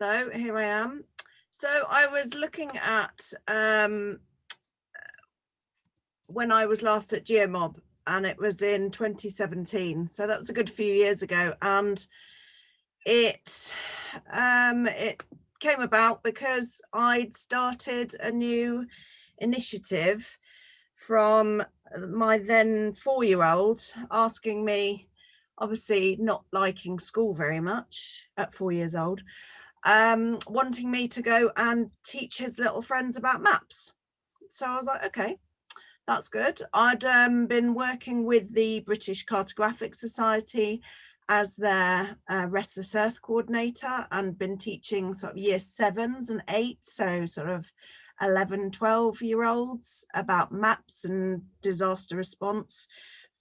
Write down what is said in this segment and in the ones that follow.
So here I am. So I was looking at when I was last at Geomob, and it was in 2017. So that was a good few years ago, and it came about because I'd started a new initiative from my then 4-year-old asking me, obviously not liking school very much at 4 years old, wanting me to go and teach his little friends about maps. So I was like, okay, that's good. I'd been working with the British Cartographic Society as their Restless Earth coordinator, and been teaching sort of year 7s and 8s, so sort of 11, 12-year-olds about maps and disaster response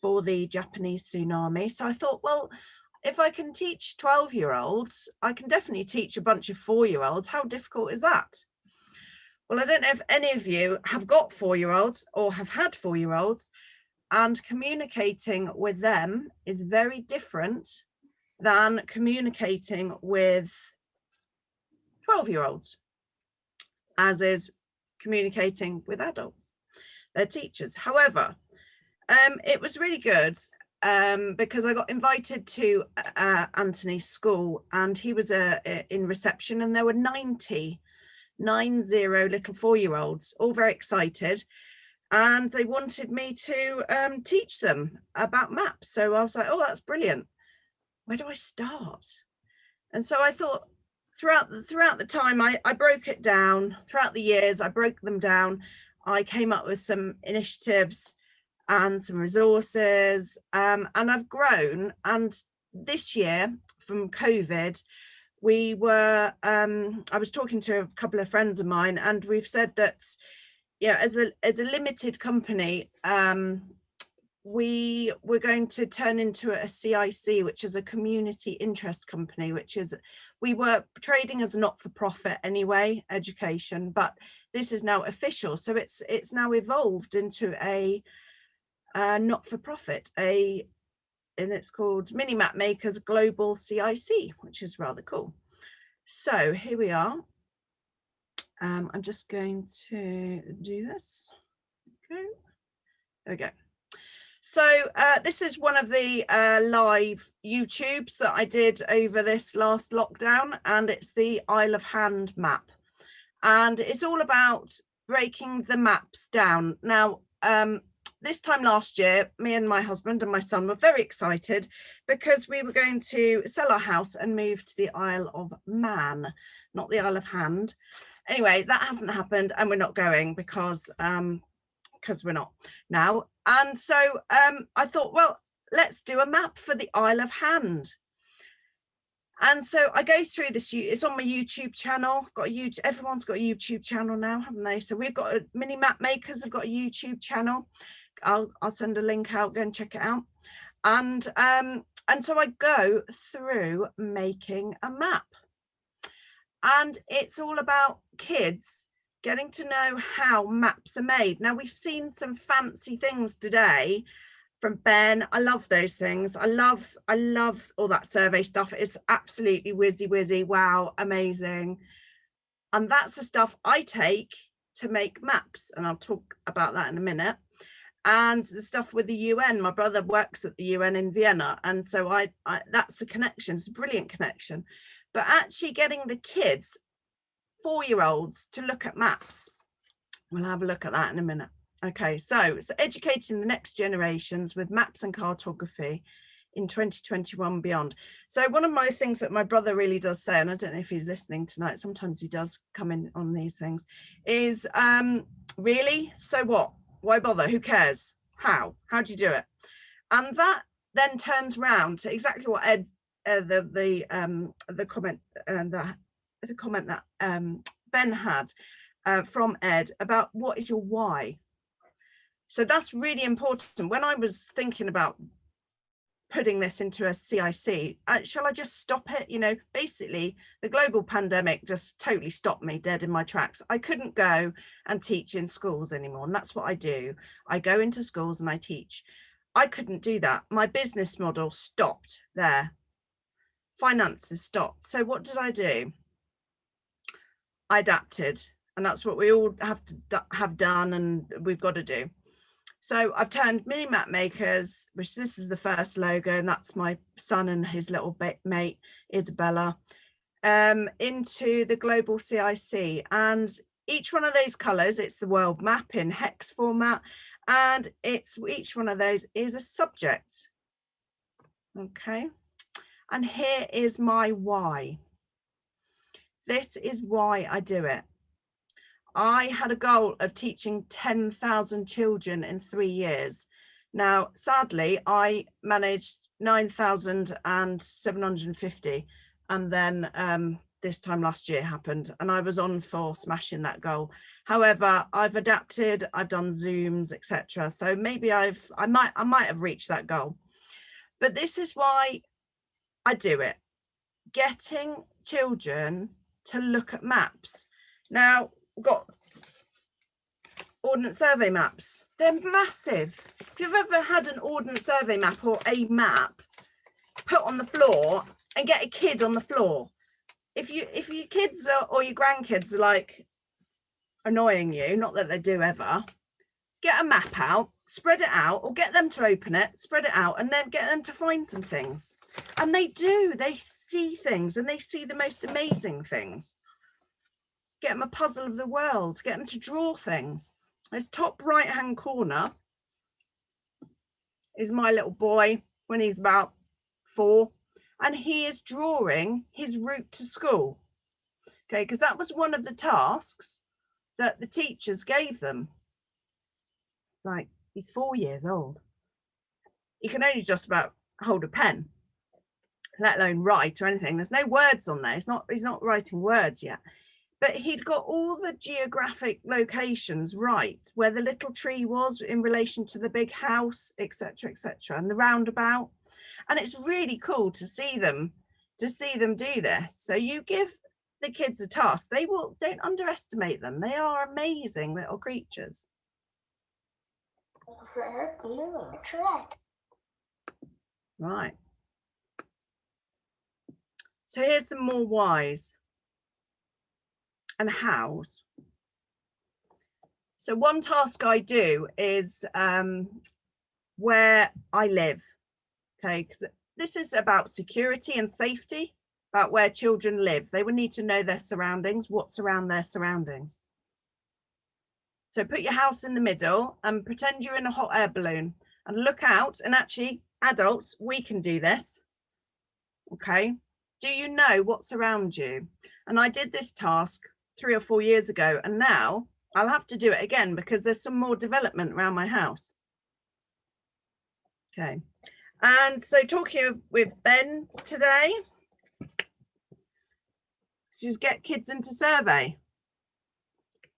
for the Japanese tsunami. So I thought, well, if I can teach 12-year-olds, I can definitely teach a bunch of 4-year-olds. How difficult is that? Well, I don't know if any of you have got 4-year-olds or have had 4-year-olds, and communicating with them is very different than communicating with 12-year-olds, as is communicating with adults, their teachers. However, it was really good because I got invited to Anthony's school, and he was in reception, and there were 90 little 4-year-olds, all very excited, and they wanted me to teach them about maps. So I was like, oh, that's brilliant. Where do I start? And so I thought, throughout the time, I broke it down. Throughout the years, I broke them down. I came up with some initiatives and some resources, and I've grown. And this year, from COVID, we were I was talking to a couple of friends of mine, and we've said that, yeah, as a limited company, we were going to turn into a CIC, which is a community interest company, which is, we were trading as a not-for-profit anyway, education, but this is now official. So it's now evolved into a not-for-profit, and it's called Mini Map Makers Global CIC, which is rather cool. So here we are. I'm just going to do this. Okay, there we go. So this is one of the live YouTubes that I did over this last lockdown, and it's the Isle of Hand map. And it's all about breaking the maps down. Now, this time last year, me and my husband and my son were very excited because we were going to sell our house and move to the Isle of Man, not the Isle of Hand. Anyway, that hasn't happened, and we're not going because we're not now. And so I thought, well, let's do a map for the Isle of Hand. And so I go through this, it's on my YouTube channel, everyone's got a YouTube channel now, haven't they? So we've got Mini Map Makers have got a YouTube channel. I'll send a link out, go and check it out. And so I go through making a map. And it's all about kids getting to know how maps are made. Now, we've seen some fancy things today from Ben. I love those things. I love all that survey stuff. It's absolutely whizzy, wow, amazing. And that's the stuff I take to make maps, and I'll talk about that in a minute. And the stuff with the UN, my brother works at the UN in Vienna, and so I that's a connection. It's a brilliant connection. But actually getting the kids, 4-year-olds, to look at maps, we'll have a look at that in a minute. Okay, so educating the next generations with maps and cartography in 2021 and beyond. So one of my things that my brother really does say, and I don't know if he's listening tonight, sometimes he does come in on these things, is really, so what? Why bother? Who cares? How do you do it? And that then turns round to exactly what Ed, the comment that Ben had from Ed about what is your why. So that's really important. When I was thinking about putting this into a CIC, shall I just stop it? You know, basically the global pandemic just totally stopped me dead in my tracks. I couldn't go and teach in schools anymore, and that's what I do. I go into schools and I teach. I couldn't do that. My business model stopped there. Finances stopped. So what did I do? I adapted, and that's what we all have to have done, and we've got to do. So I've turned Mini Map Makers, which this is the first logo, and that's my son and his little mate Isabella, into the global CIC. And each one of those colors, it's the world map in hex format, and it's each one of those is a subject. Okay, and here is my why. This is why I do it. I had a goal of teaching 10,000 children in 3 years. Now, sadly, I managed 9,750, and then this time last year happened, and I was on for smashing that goal. However, I've adapted, I've done Zooms, etc. So maybe I might have reached that goal. But this is why I do it. Getting children to look at maps. Now, we've got Ordnance Survey maps. They're massive. If you've ever had an Ordnance Survey map or a map put on the floor and get a kid on the floor, if your kids or your grandkids are like annoying you, not that they do ever, get a map out, spread it out, or get them to open it, spread it out, and then get them to find some things. And they do. They see things, and they see the most amazing things. Get them a puzzle of the world. Get them to draw things. This top right hand corner is my little boy when he's about 4, and he is drawing his route to school. Okay, because that was one of the tasks that the teachers gave them. It's like, he's 4 years old. He can only just about hold a pen, let alone write or anything. There's no words on there. He's not writing words yet. But he'd got all the geographic locations right, where the little tree was in relation to the big house, etc., etc., and the roundabout. And it's really cool to see them do this. So you give the kids a task. Don't underestimate them. They are amazing little creatures. Right. So here's some more whys and hows. So one task I do is where I live. Okay, because this is about security and safety, about where children live. They would need to know their surroundings, what's around their surroundings. So put your house in the middle and pretend you're in a hot air balloon and look out. And actually, adults, we can do this. Okay, do you know what's around you? And I did this task 3 or 4 years ago, and now I'll have to do it again because there's some more development around my house. Okay, and so talking with Ben today, just get kids into survey.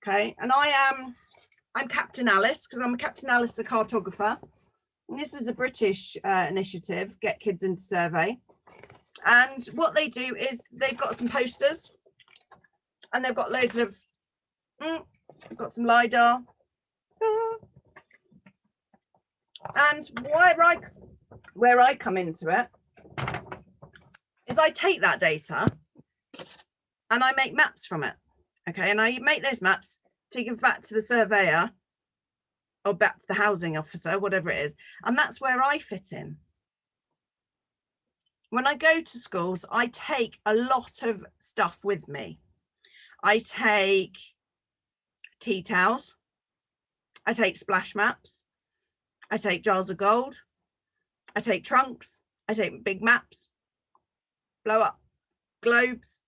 Okay, and I'm Captain Alice because I'm Captain Alice the cartographer. And this is a British initiative, Get Kids into Survey. And what they do is they've got some posters, and they've got loads of, they've got some LiDAR. And where I come into it is I take that data and I make maps from it. Okay, and I make those maps to give back to the surveyor or back to the housing officer, whatever it is. And that's where I fit in. When I go to schools, I take a lot of stuff with me. I take tea towels, I take splash maps, I take jars of gold, I take trunks, I take big maps, blow up globes.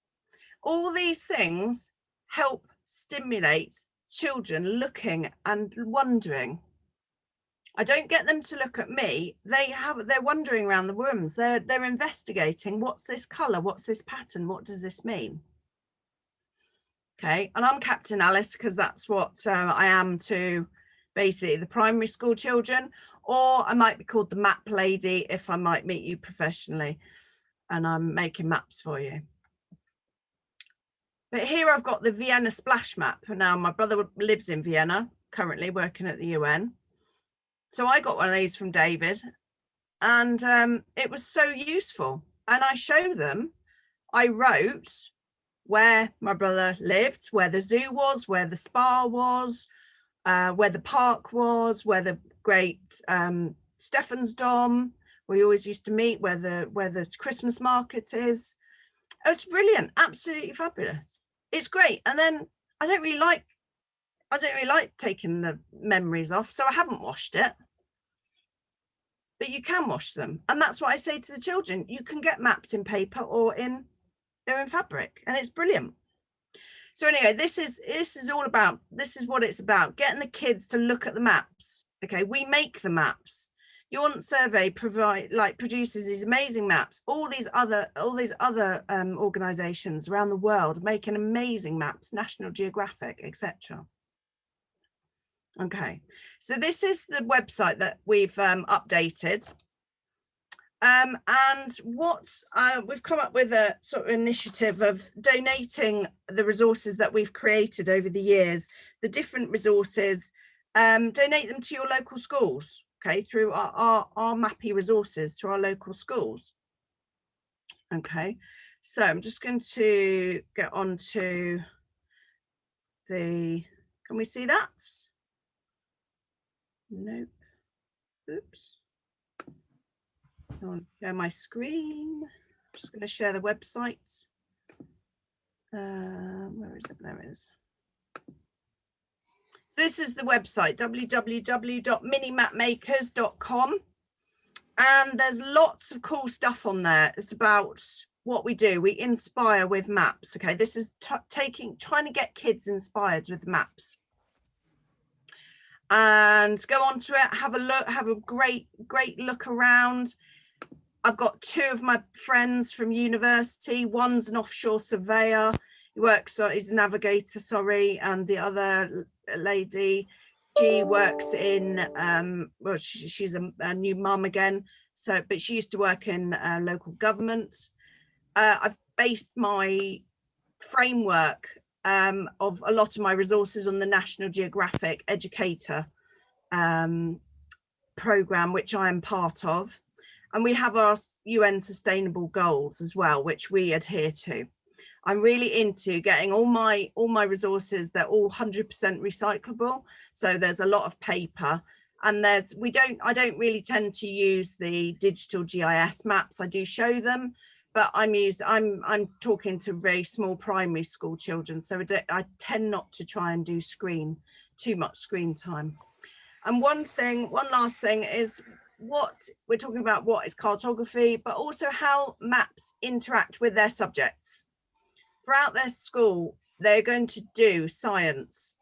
All these things help stimulate children looking and wondering. I don't get them to look at me. They're wandering around the rooms. They're investigating. What's this colour? What's this pattern? What does this mean? Okay, and I'm Captain Alice because that's what I am to basically the primary school children, or I might be called the map lady if I might meet you professionally and I'm making maps for you. But here I've got the Vienna splash map. Now my brother lives in Vienna, currently working at the UN. So I got one of these from David, and it was so useful. And I show them, I wrote where my brother lived, where the zoo was, where the spa was, where the park was, where the great Stephansdom we always used to meet, where the Christmas market is. It's brilliant, absolutely fabulous. It's great. And then I don't really like taking the memories off, so I haven't washed it. But you can wash them, and that's what I say to the children. You can get maps in paper or in fabric, and it's brilliant. So anyway, this is what it's about, getting the kids to look at the maps. Okay, we make the maps. Your survey produces these amazing maps. All these other organizations around the world making amazing maps, National Geographic, etc. Okay, so this is the website that we've updated. And we've come up with a sort of initiative of donating the resources that we've created over the years, the different resources, donate them to your local schools, okay, through our Mappy resources to our local schools. Okay, so I'm just going to get on to can we see that? Nope. Oops. I want to share my screen. I'm just going to share the website. Where is it? There it is. So this is the website, www.minimapmakers.com. And there's lots of cool stuff on there. It's about what we do. We inspire with maps. Okay, this is trying to get kids inspired with maps. And go onto it, have a look, have a great look around. I've got two of my friends from university. One's an offshore surveyor. He's a navigator, sorry. And the other lady, she works in, well, she's a new mum again. So, but she used to work in local government. I've based my framework of a lot of my resources on the National Geographic Educator program, which I am part of. And we have our UN sustainable goals as well, which we adhere to. I'm really into getting all my resources, they're all 100% recyclable. So there's a lot of paper, and I don't really tend to use the digital GIS maps. I do show them, but I'm talking to very small primary school children. So I tend not to try and do too much screen time. And one last thing is, what we're talking about, what is cartography, but also how maps interact with their subjects. Throughout their school, they're going to do science.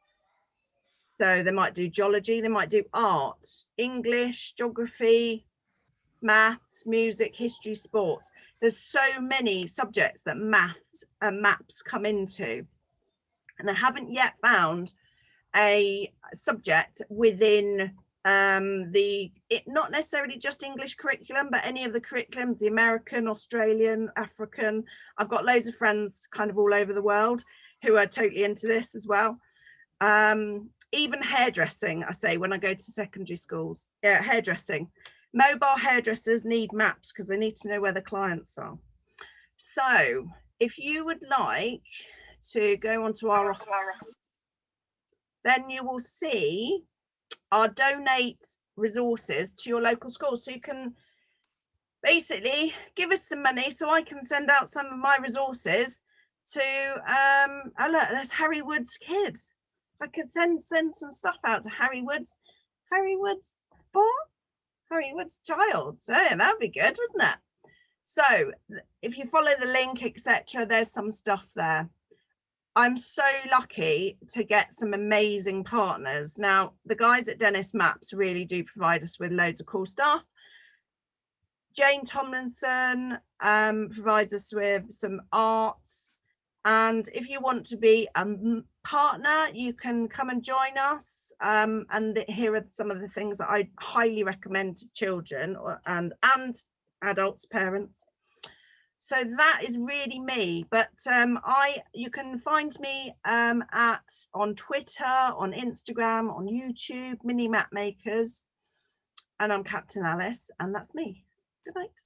So they might do geology, they might do art, English, geography, maths, music, history, sports. There's so many subjects that maths and maps come into. And I haven't yet found a subject within not necessarily just English curriculum, but any of the curriculums, the American, Australian, African. I've got loads of friends kind of all over the world who are totally into this as well. Even hairdressing, I say when I go to secondary schools, hairdressing. Mobile hairdressers need maps because they need to know where the clients are. So if you would like to go onto our, then you will see our donate resources to your local school. So you can basically give us some money so I can send out some of my resources to oh look, there's Harry Wood's kids. I could send some stuff out to Harry Wood's child. So yeah, that'd be good, wouldn't it? So if you follow the link, etc., there's some stuff there. I'm so lucky to get some amazing partners. Now, the guys at Dennis Maps really do provide us with loads of cool stuff. Jane Tomlinson provides us with some arts. And if you want to be a partner, you can come and join us. And here are some of the things that I highly recommend to children and adults, parents. So that is really me, but you can find me on Twitter, on Instagram, on YouTube, Mini Map Makers, and I'm Captain Alice, and that's me. Good night.